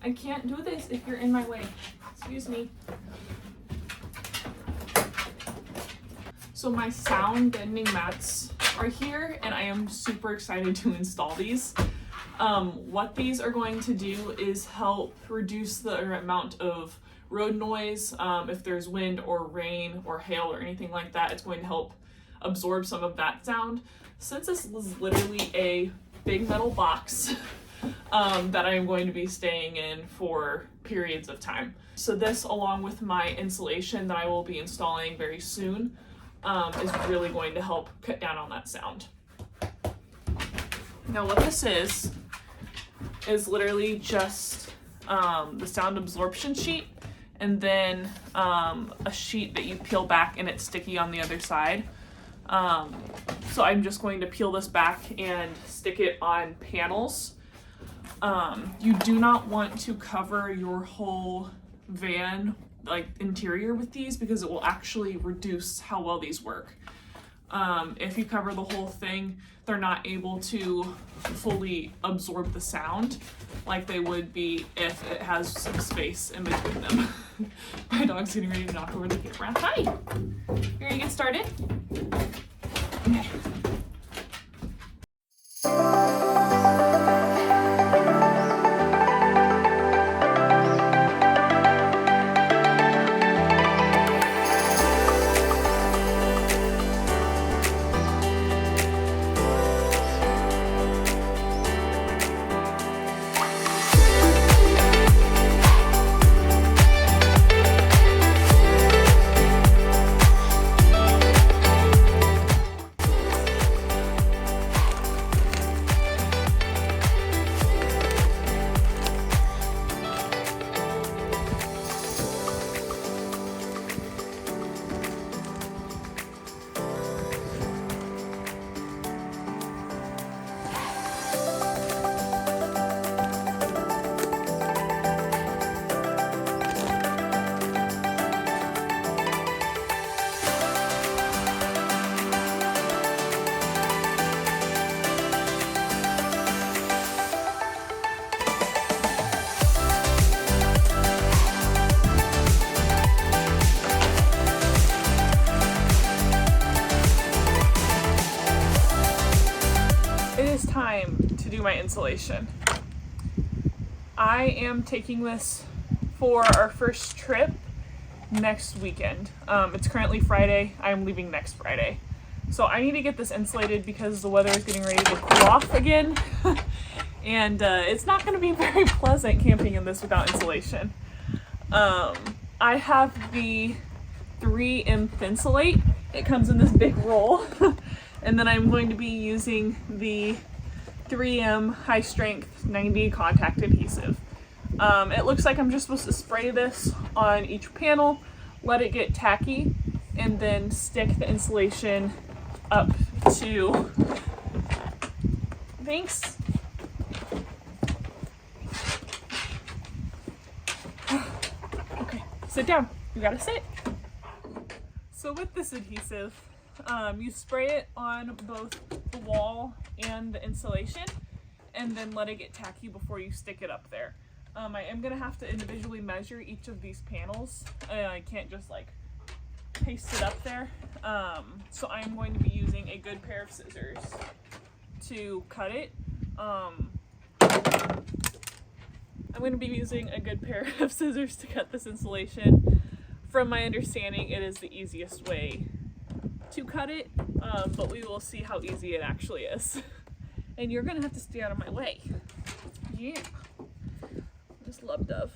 I can't do this if you're in my way. Excuse me. So my sound deadening mats are here, and I am super excited to install these. What these are going to do is help reduce the amount of road noise. If there's wind or rain or hail or anything like that, it's going to help absorb some of that sound. Since this is literally a big metal box that I am going to be staying in for periods of time. So this, along with my insulation that I will be installing very soon, is really going to help cut down on that sound. Now what this is literally just the sound absorption sheet, and then a sheet that you peel back and it's sticky on the other side. So I'm just going to peel this back and stick it on panels. You do not want to cover your whole van, like interior, with these, because it will actually reduce how well these work. If you cover the whole thing, they're not able to fully absorb the sound like they would be if it has some space in between them. My dog's getting ready to knock over the camera. Hi! You ready to get started? Okay. Time to do my insulation. I am taking this for our first trip next weekend. It's currently Friday. I'm leaving next Friday. So I need to get this insulated because the weather is getting ready to cool off again. And it's not going to be very pleasant camping in this without insulation. I have the 3M Thinsulate. It comes in this big roll. And then I'm going to be using the 3M high strength 90 contact adhesive. It looks like I'm just supposed to spray this on each panel, let it get tacky, and then stick the insulation up to, thanks. Okay, sit down, you gotta sit. So with this adhesive, you spray it on both the wall and the insulation, and then let it get tacky before you stick it up there. I am going to have to individually measure each of these panels. I can't just like paste it up there. So I'm going to be using a good pair of scissors to cut it. I'm going to be using a good pair of scissors to cut this insulation. From my understanding, it is the easiest way to cut it, but we will see how easy it actually is. And you're gonna have to stay out of my way. Yeah. Just love Dove.